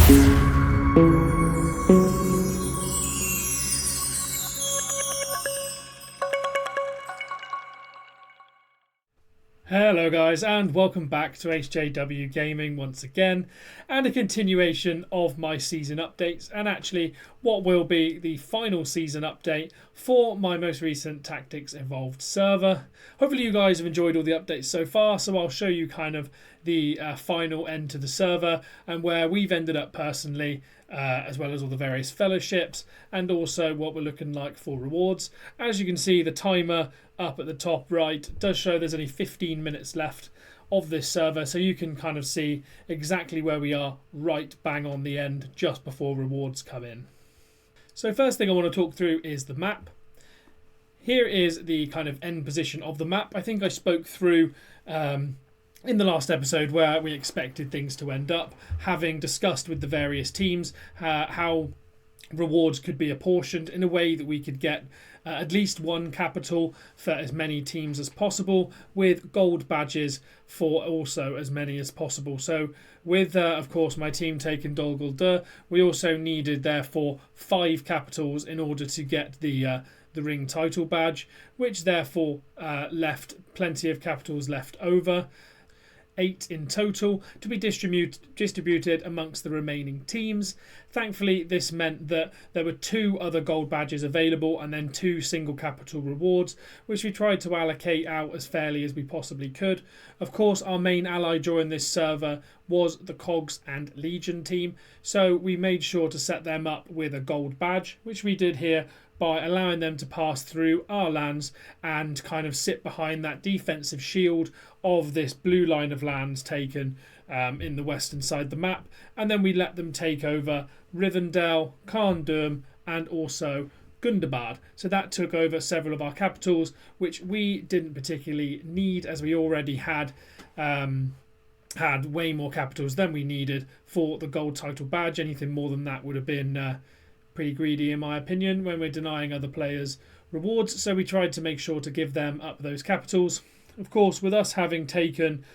Hello guys, and welcome back to HJW Gaming once again, and a continuation of my season updates, and actually what will be the final season update for my most recent Tactics Evolved server. Hopefully you guys have enjoyed all the updates so far, so I'll show you kind of the final end to the server and where we've ended up personally, as well as all the various fellowships, and also what we're looking like for rewards. As you can see, the timer up at the top right does show there's only 15 minutes left of this server, so you can kind of see exactly where we are right bang on the end just before rewards come in. So first thing I want to talk through is the map. Here is the kind of end position of the map. I think I spoke through in the last episode where we expected things to end up, having discussed with the various teams how rewards could be apportioned in a way that we could get at least one capital for as many teams as possible, with gold badges for also as many as possible. So with of course my team taking Dol Guldur, we also needed therefore 5 capitals in order to get the ring title badge, which therefore left plenty of capitals left over. 8 in total to be distributed amongst the remaining teams. Thankfully, this meant that there were 2 other gold badges available and then 2 single capital rewards, which we tried to allocate out as fairly as we possibly could. Of course, our main ally during this server was the Cogs and Legion team, so we made sure to set them up with a gold badge, which we did here by allowing them to pass through our lands and kind of sit behind that defensive shield of this blue line of lands taken in the western side of the map, and then we let them take over Rivendell, Karndurm, and also Gundabad. So that took over several of our capitals, which we didn't particularly need, as we already had way more capitals than we needed for the gold title badge. Anything more than that would have been pretty greedy in my opinion when we're denying other players rewards, so we tried to make sure to give them up those capitals. Of course, with us having taken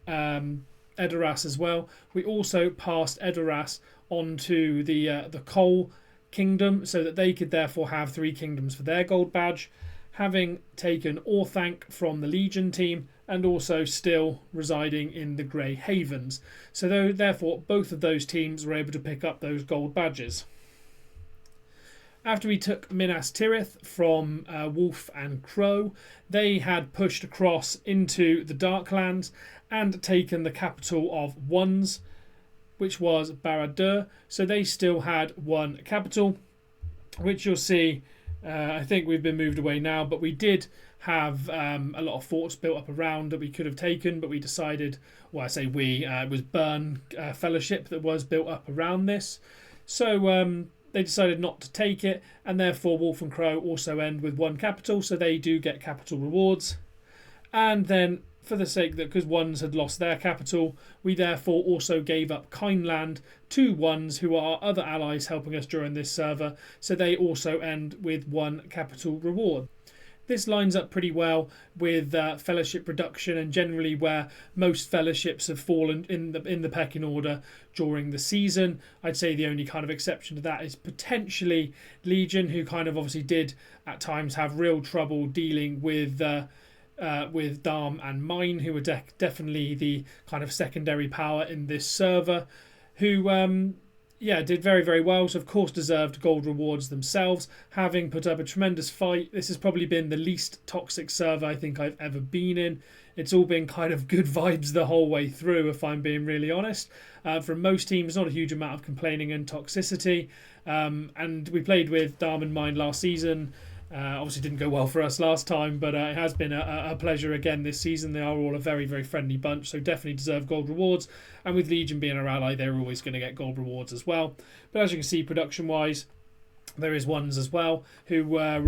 Edoras as well, we also passed Edoras onto the Coal Kingdom so that they could therefore have 3 kingdoms for their gold badge, having taken Orthanc from the Legion team and also still residing in the Grey Havens. So therefore both of those teams were able to pick up those gold badges. After we took Minas Tirith from Wolf and Crow, they had pushed across into the Darklands and taken the capital of Huns, which was Barad-dûr. So they still had 1 capital, which you'll see, I think we've been moved away now, but we did have a lot of forts built up around that we could have taken, but we decided, well I say we, it was Burn Fellowship that was built up around this. So they decided not to take it, and therefore Wolf and Crow also end with 1 capital, so they do get capital rewards. And then, for the sake that, because Huns had lost their capital, we therefore also gave up Kindland to Huns, who are our other allies helping us during this server, so they also end with 1 capital reward. This lines up pretty well with fellowship reduction and generally where most fellowships have fallen in the pecking order during the season. I'd say the only kind of exception to that is potentially Legion, who kind of obviously did at times have real trouble dealing with Darm and Mine, who were definitely the kind of secondary power in this server, who did very, very well. So, of course, deserved gold rewards themselves, having put up a tremendous fight. This has probably been the least toxic server I think I've ever been in. It's all been kind of good vibes the whole way through, if I'm being really honest. From most teams, not a huge amount of complaining and toxicity. And we played with Darm and Mine last season. Obviously didn't go well for us last time, but it has been a pleasure again this season. They are all a very, very friendly bunch, so definitely deserve gold rewards. And with Legion being our ally, they're always going to get gold rewards as well. But as you can see, production-wise, there is Huns as well, who were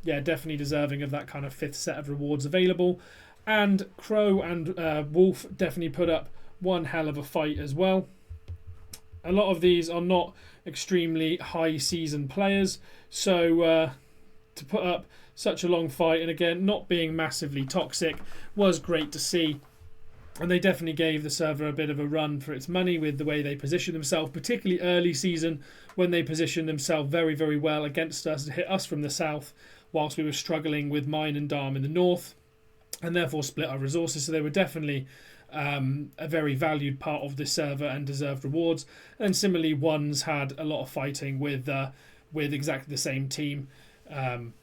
definitely deserving of that kind of 5th set of rewards available. And Crow and Wolf definitely put up one hell of a fight as well. A lot of these are not extremely high season players, so to put up such a long fight, and again not being massively toxic, was great to see. And they definitely gave the server a bit of a run for its money with the way they positioned themselves, particularly early season when they positioned themselves very, very well against us and hit us from the south whilst we were struggling with mine and Darm in the north, and therefore split our resources. So they were definitely a very valued part of this server and deserved rewards. And similarly, Ones had a lot of fighting with exactly the same team,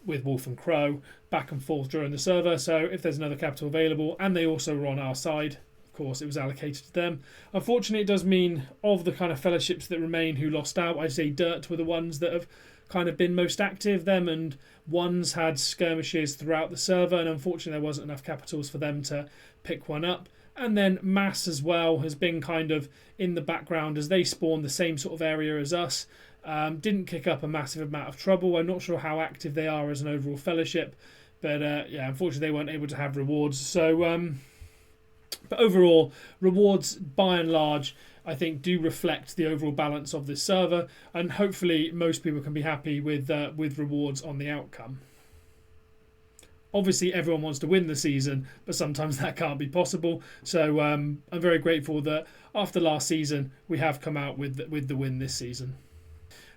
with Wolf and Crow back and forth during the server. So if there's another capital available, and they also were on our side, of course it was allocated to them. Unfortunately, it does mean of the kind of fellowships that remain who lost out, I'd say Dirt were the ones that have kind of been most active. Them and Ones had skirmishes throughout the server, and unfortunately there wasn't enough capitals for them to pick one up. And then Mass as well has been kind of in the background as they spawned the same sort of area as us. Didn't kick up a massive amount of trouble. I'm not sure how active they are as an overall fellowship, but yeah, unfortunately they weren't able to have rewards. So, but overall, rewards by and large, I think, do reflect the overall balance of this server, and hopefully most people can be happy with rewards on the outcome. Obviously, everyone wants to win the season, but sometimes that can't be possible. So I'm very grateful that after last season, we have come out with the win this season.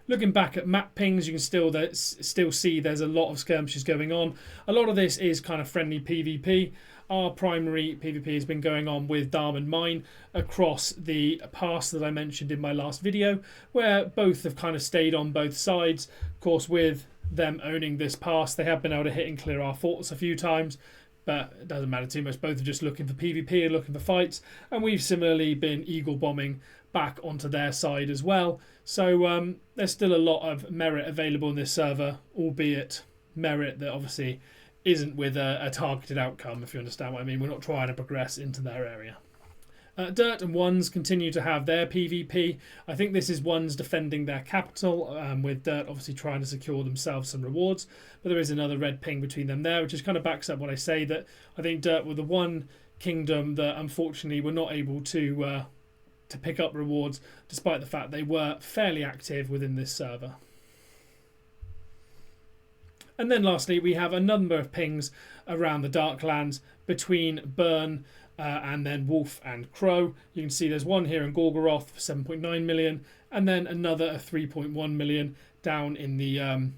Looking back at map pings, you can still see there's a lot of skirmishes going on. A lot of this is kind of friendly PvP. Our primary PvP has been going on with Darm and Mine across the pass that I mentioned in my last video, where both have kind of stayed on both sides. Of course, with them owning this pass, they have been able to hit and clear our forts a few times, but it doesn't matter too much. Both are just looking for PvP and looking for fights, and we've similarly been eagle bombing back onto their side as well. So there's still a lot of merit available in this server, albeit merit that obviously isn't with a targeted outcome, if you understand what I mean. We're not trying to progress into their area. Dirt and Ones continue to have their PvP. I think this is Ones defending their capital, with Dirt obviously trying to secure themselves some rewards. But there is another red ping between them there, which just kind of backs up what I say, that I think Dirt were the one kingdom that unfortunately were not able to pick up rewards, despite the fact they were fairly active within this server. And then lastly, we have a number of pings around the Darklands between Burn and then Wolf and Crow. You can see there's one here in Gorgoroth for 7.9 million, and then another of 3.1 million down in the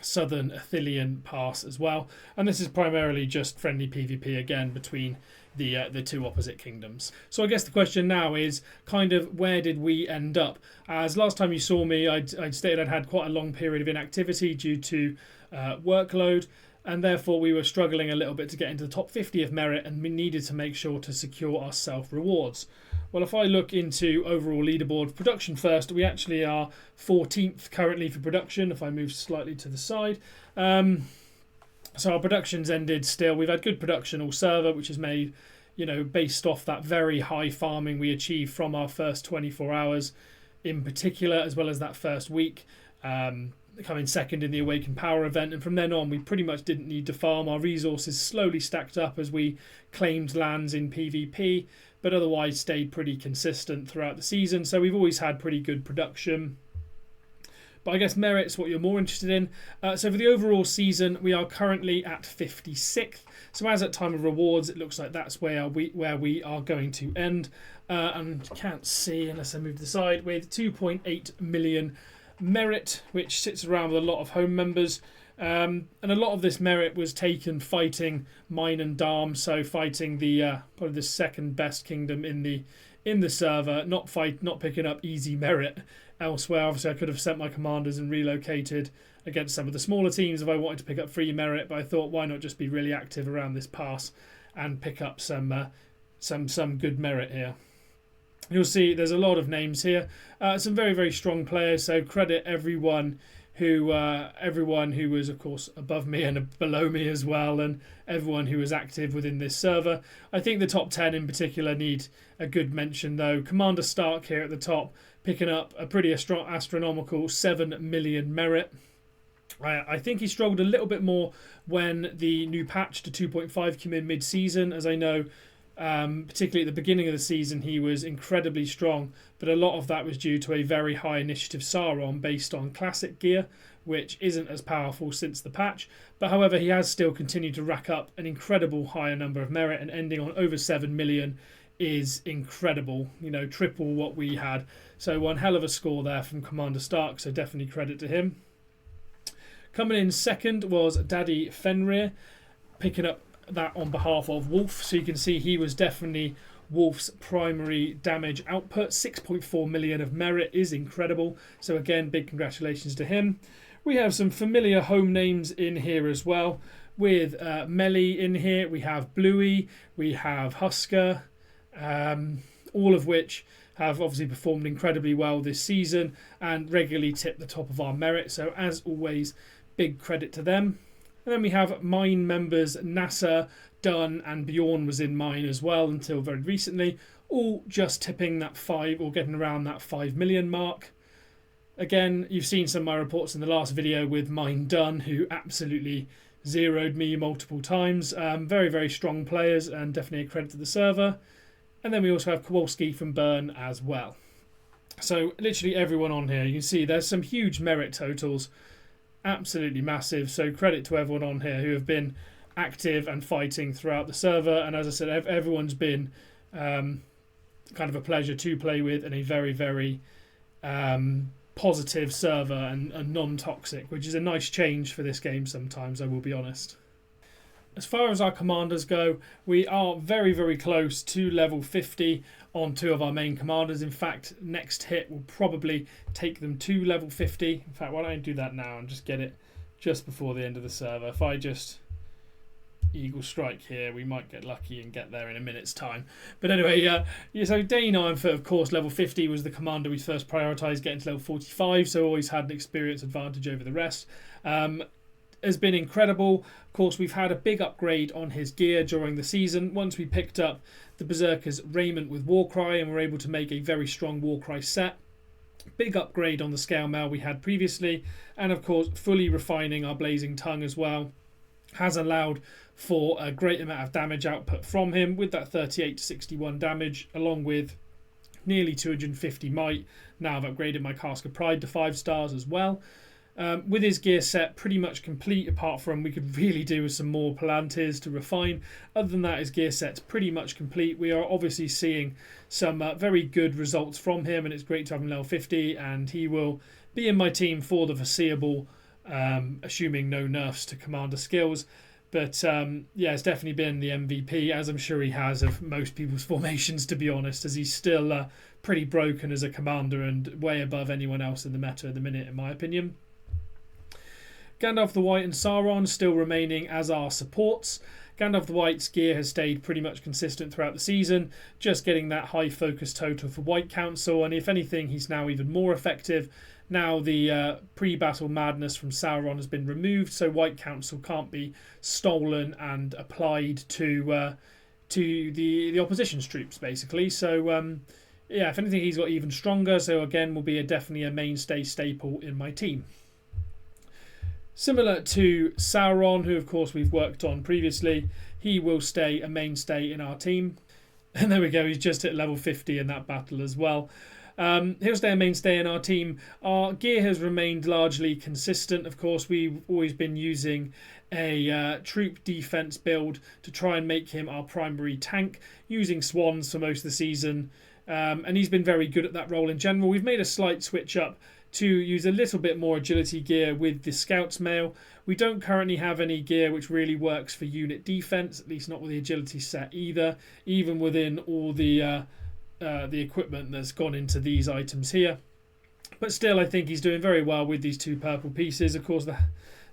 southern Athelian pass as well. And this is primarily just friendly PvP again between the two opposite kingdoms. So I guess the question now is kind of where did we end up? As last time you saw me, I'd stated I'd had quite a long period of inactivity due to workload, and therefore we were struggling a little bit to get into the top 50 of merit, and we needed to make sure to secure our self rewards. Well, if I look into overall leaderboard production first, we actually are 14th currently for production, if I move slightly to the side. So our production's ended still. We've had good production all server, which is made, based off that very high farming we achieved from our first 24 hours in particular, as well as that first week. Coming second in the Awakened Power event, and from then on we pretty much didn't need to farm. Our resources slowly stacked up as we claimed lands in PvP, but otherwise stayed pretty consistent throughout the season. So we've always had pretty good production. But I guess merit's what you're more interested in. So for the overall season, we are currently at 56th. So as at time of rewards, it looks like that's where we are going to end. And you can't see unless I move to the side, with 2.8 million merit, which sits around with a lot of home members. And a lot of this merit was taken fighting Mine and Darm, so fighting the probably the second best kingdom in the server, not picking up easy merit elsewhere. Obviously I could have sent my commanders and relocated against some of the smaller teams if I wanted to pick up free merit, but I thought why not just be really active around this pass and pick up some good merit here. You'll see there's a lot of names here, some very, very strong players, so credit everyone who was of course above me and below me as well, and everyone who was active within this server. I think the top 10 in particular need a good mention though. Commander Stark here at the top, picking up a pretty astronomical 7 million merit. I think he struggled a little bit more when the new patch to 2.5 came in mid-season, as I know particularly at the beginning of the season he was incredibly strong, but a lot of that was due to a very high initiative Sauron based on classic gear, which isn't as powerful since the patch. But however, he has still continued to rack up an incredible higher number of merit, and ending on over 7 million is incredible. You know, triple what we had. So one hell of a score there from Commander Stark, so definitely credit to him. Coming in second was Daddy Fenrir, picking up that on behalf of Wolf. So you can see he was definitely Wolf's primary damage output. 6.4 million of merit is incredible. So again, big congratulations to him. We have some familiar home names in here as well. With Melly in here, we have Bluey, we have Husker, all of which have obviously performed incredibly well this season and regularly tip the top of our merit. So as always, big credit to them. And then we have mine members NASA, Dunn and Bjorn was in mine as well until very recently, all just tipping that 5 or getting around that 5 million mark. Again, you've seen some of my reports in the last video with mine Dunn, who absolutely zeroed me multiple times. Very, very strong players and definitely a credit to the server. And then we also have Kowalski from Burn as well. So literally everyone on here, you can see there's some huge merit totals. Absolutely massive. So credit to everyone on here who have been active and fighting throughout the server. And as I said, everyone's been kind of a pleasure to play with and a very, very positive server and non-toxic, which is a nice change for this game sometimes, I will be honest. As far as our commanders go, we are very, very close to level 50 on 2 of our main commanders. In fact, next hit will probably take them to level 50. In fact, why don't I do that now and just get it just before the end of the server. If I just Eagle Strike here, we might get lucky and get there in a minute's time. But anyway, so Dane Ironfoot, of course, level 50 was the commander we first prioritised getting to level 45, so always had an experience advantage over the rest. Has been incredible. Of course, we've had a big upgrade on his gear during the season. Once we picked up the Berserker's raiment with Warcry and were able to make a very strong Warcry set. Big upgrade on the scale mail we had previously, and of course fully refining our Blazing Tongue as well has allowed for a great amount of damage output from him with that 38 to 61 damage, along with nearly 250 might. Now I've upgraded my Cask of Pride to 5 stars as well. With his gear set pretty much complete, apart from we could really do with some more Palantirs to refine. Other than that, his gear set's pretty much complete. We are obviously seeing some very good results from him, and it's great to have him level 50, and he will be in my team for the foreseeable, assuming no nerfs to commander skills. But yeah, it's definitely been the MVP, as I'm sure he has of most people's formations, to be honest, as he's still pretty broken as a commander and way above anyone else in the meta at the minute, in my opinion. Gandalf the White and Sauron still remaining as our supports. Gandalf the White's gear has stayed pretty much consistent throughout the season, just getting that high focus total for White Council, and if anything, he's now even more effective. Now the pre-battle madness from Sauron has been removed, so White Council can't be stolen and applied to the opposition's troops, basically. So yeah, if anything, he's got even stronger, so again will be definitely a mainstay staple in my team. Similar to Sauron, who of course we've worked on previously, he will stay a mainstay in our team. And there we go, he's just hit level 50 in that battle as well. He'll stay a mainstay in our team. Our gear has remained largely consistent. Of course, we've always been using a troop defense build to try and make him our primary tank, using swans for most of the season. And he's been very good at that role in general. We've made a slight switch up to use a little bit more agility gear with the Scout's Mail. We don't currently have any gear which really works for unit defense, at least not with the agility set either, even within all the equipment that's gone into these items here. But still, I think he's doing very well with these 2 purple pieces. Of course,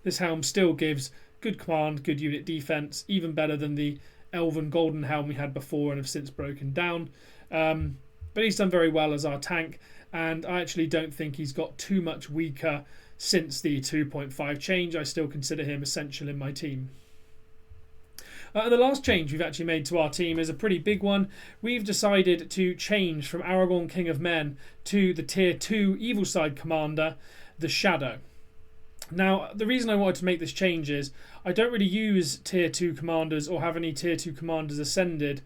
this helm still gives good command, good unit defense, even better than the Elven Golden helm we had before and have since broken down. But he's done very well as our tank, and I actually don't think he's got too much weaker since the 2.5 change. I still consider him essential in my team. The last change we've actually made to our team is a pretty big one. We've decided to change from Aragorn King of Men to the tier 2 evil side commander, the Shadow. Now, the reason I wanted to make this change is I don't really use tier 2 commanders or have any tier 2 commanders ascended.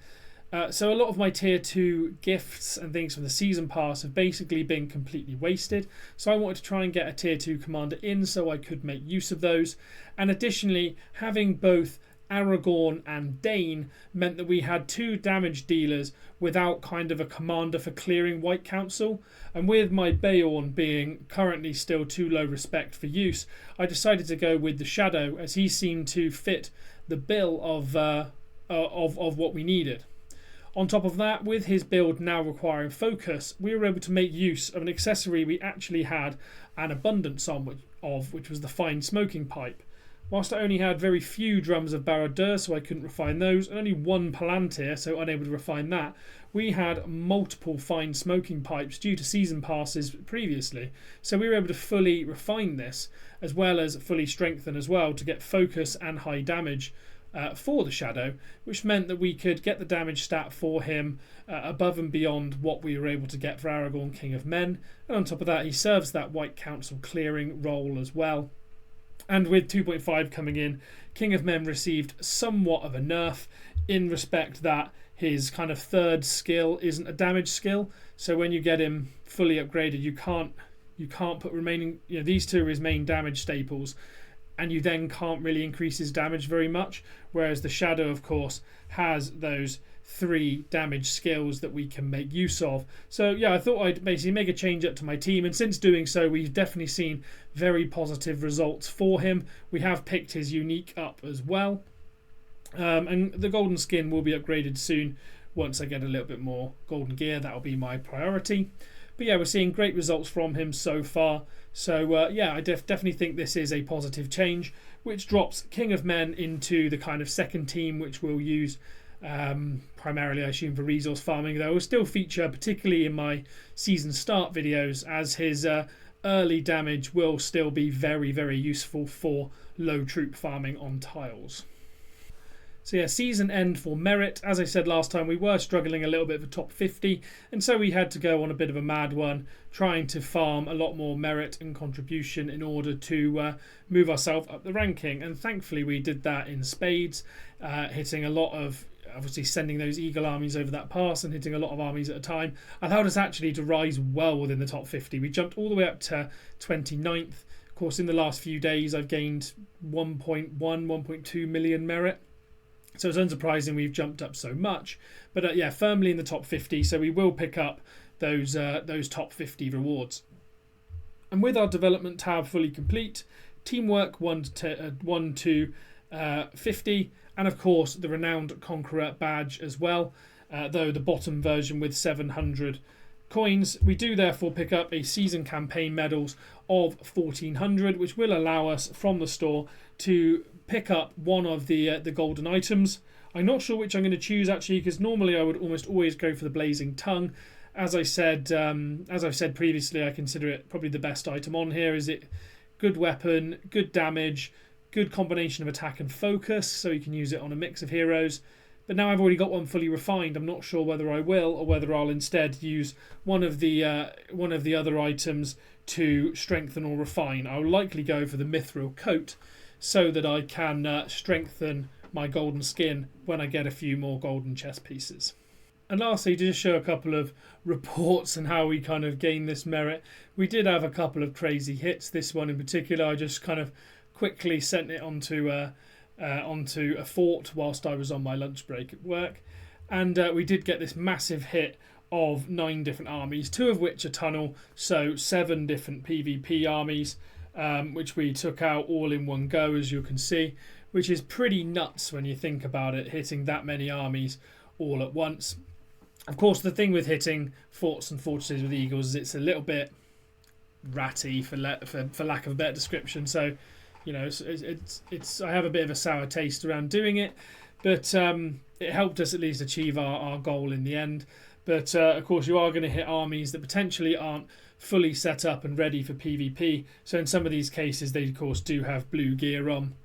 So a lot of my tier 2 gifts and things from the season pass have basically been completely wasted. So I wanted to try and get a tier 2 commander in so I could make use of those. And additionally, having both Aragorn and Dane meant that we had 2 damage dealers without kind of a commander for clearing White Council. And with my Beorn being currently still too low respect for use, I decided to go with the Shadow, as he seemed to fit the bill of what we needed. On top of that, with his build now requiring focus, we were able to make use of an accessory we actually had an abundance of, which was the fine smoking pipe. Whilst I only had very few drums of Barad-dûr, so I couldn't refine those, and only 1 Palantir, so unable to refine that, we had multiple fine smoking pipes due to season passes previously. So we were able to fully refine this, as well as fully strengthen as well, to get focus and high damage for the Shadow, which meant that we could get the damage stat for him above and beyond what we were able to get for Aragorn, King of Men. And on top of that, he serves that White Council clearing role as well. And with 2.5 coming in, King of Men received somewhat of a nerf in respect that his kind of 3rd skill isn't a damage skill. So when you get him fully upgraded, you can't put remaining, these 2 are his main damage staples, and you then can't really increase his damage very much. Whereas the Shadow, of course, has those 3 damage skills that we can make use of. So yeah, I thought I'd basically make a change up to my team, and since doing so, we've definitely seen very positive results for him. We have picked his unique up as well, and the golden skin will be upgraded soon. Once I get a little bit more golden gear, that'll be my priority. But yeah, we're seeing great results from him so far. So yeah, I definitely think this is a positive change, which drops King of Men into the kind of second team, which we'll use primarily, I assume, for resource farming, though it will still feature particularly in my season start videos, as his early damage will still be very, very useful for low troop farming on tiles. So yeah, season end for merit. As I said last time, we were struggling a little bit for top 50, and so we had to go on a bit of a mad one, trying to farm a lot more merit and contribution in order to move ourselves up the ranking. And thankfully we did that in spades, hitting a lot of, obviously sending those eagle armies over that pass and hitting a lot of armies at a time allowed us actually to rise well within the top 50. We jumped all the way up to 29th. Of course, in the last few days I've gained 1.2 million merit. So it's unsurprising we've jumped up so much, but yeah, firmly in the top 50. So we will pick up those top 50 rewards. And with our development tab fully complete, teamwork 1 to 50, and of course the renowned conqueror badge as well. Though the bottom version with 700 coins, we do therefore pick up a season campaign medals of 1400, which will allow us from the store to pick up one of the golden items. I'm not sure which I'm going to choose actually, because normally I would almost always go for the blazing tongue. As I've said previously, I consider it probably the best item on here. Is it good weapon, good damage, good combination of attack and focus, so you can use it on a mix of heroes. But now I've already got one fully refined, I'm not sure whether I will or whether I'll instead use one of the other items to strengthen or refine. I'll likely go for the mithril coat, so that I can strengthen my golden skin when I get a few more golden chest pieces. And lastly, to just show a couple of reports and how we kind of gain this merit, we did have a couple of crazy hits. This one in particular, I just kind of quickly sent it onto a fort whilst I was on my lunch break at work, and we did get this massive hit of 9 different armies, 2 of which are tunnel, so 7 different PvP armies, which we took out all in one go, as you can see, which is pretty nuts when you think about it, hitting that many armies all at once. Of course, the thing with hitting forts and fortresses with eagles is it's a little bit ratty, for lack of a better description. So, you know, it's I have a bit of a sour taste around doing it, but it helped us at least achieve our goal in the end. But of course, you are going to hit armies that potentially aren't fully set up and ready for PvP. So in some of these cases, they of course do have blue gear on.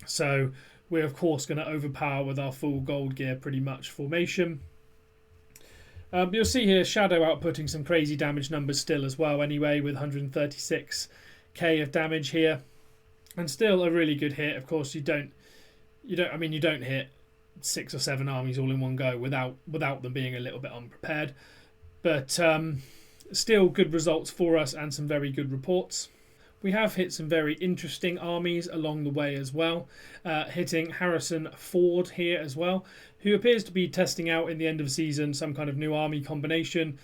So we're of course going to overpower with our full gold gear pretty much formation. You'll see here Shadow outputting some crazy damage numbers still as well anyway, with 136k of damage here, and still a really good hit. Of course, you don't hit 6 or 7 armies all in one go without them being a little bit unprepared, but still good results for us and some very good reports. we have hit some very interesting armies along the way as well, hitting Harrison Ford here as well, who appears to be testing out in the end of season some kind of new army combination,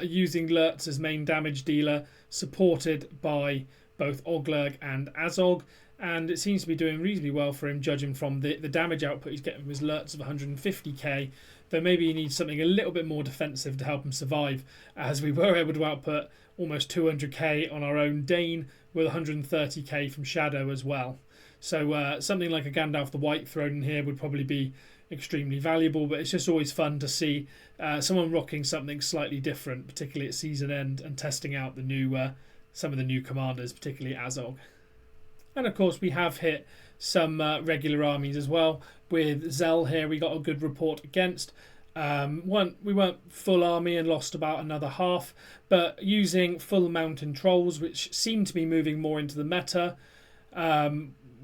using Lurtz as main damage dealer, supported by both Oglurg and Azog, and it seems to be doing reasonably well for him, judging from the damage output he's getting from his Lurtz of 150k, though maybe he needs something a little bit more defensive to help him survive, as we were able to output almost 200k on our own Dane with 130k from Shadow as well. So something like a Gandalf the White thrown in here would probably be extremely valuable, but it's just always fun to see someone rocking something slightly different, particularly at season end, and testing out the new some of the new commanders, particularly Azog. And of course we have hit some regular armies as well. With Zell here we got a good report against. We weren't full army and lost about another half, but using full mountain trolls, which seem to be moving more into the meta,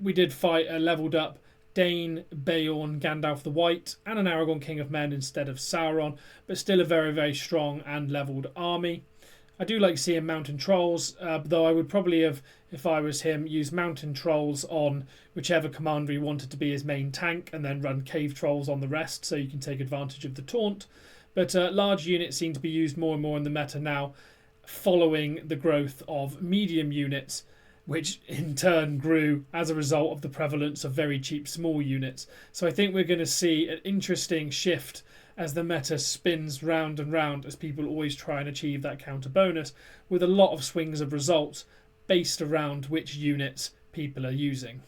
we did fight a leveled up Dane, Beorn, Gandalf the White, and an Aragorn King of Men instead of Sauron, but still a very, very strong and levelled army. I do like seeing mountain trolls, though I would probably have, if I was him, use mountain trolls on whichever commander he wanted to be his main tank, and then run cave trolls on the rest so you can take advantage of the taunt. But large units seem to be used more and more in the meta now, following the growth of medium units, which in turn grew as a result of the prevalence of very cheap small units. So I think we're going to see an interesting shift as the meta spins round and round, as people always try and achieve that counter bonus, with a lot of swings of results based around which units people are using.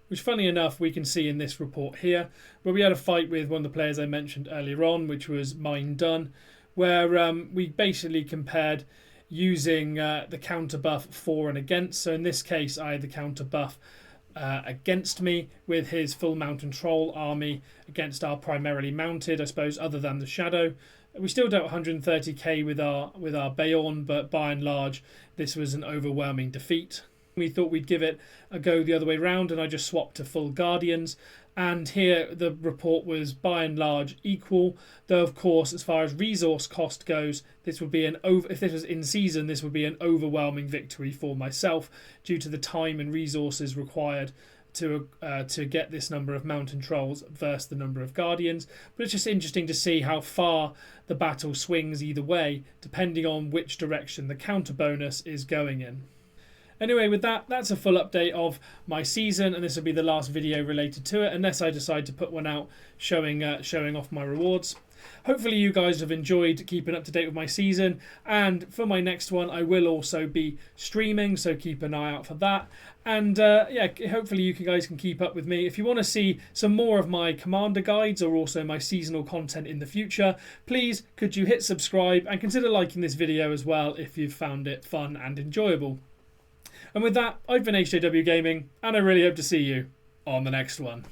Which, funny enough, we can see in this report here, where we had a fight with one of the players I mentioned earlier on, which was Mine Done, where we basically compared using the counter buff for and against. So in this case I had the counter buff against me with his full mountain troll army against our primarily mounted, I suppose, other than the Shadow. We still dealt 130k with our Beorn, but by and large this was an overwhelming defeat. We thought we'd give it a go the other way round, and I just swapped to full Guardians. And here the report was by and large equal, though of course as far as resource cost goes, this would be if this was in season, this would be an overwhelming victory for myself due to the time and resources required to get this number of mountain trolls versus the number of guardians. But it's just interesting to see how far the battle swings either way, depending on which direction the counter bonus is going in. Anyway, with that, that's a full update of my season, and this will be the last video related to it, unless I decide to put one out showing off my rewards. Hopefully you guys have enjoyed keeping up to date with my season, and for my next one I will also be streaming, so keep an eye out for that. And yeah, hopefully you guys can keep up with me. If you want to see some more of my commander guides or also my seasonal content in the future, please could you hit subscribe and consider liking this video as well if you've found it fun and enjoyable. And with that, I've been HJW Gaming, and I really hope to see you on the next one.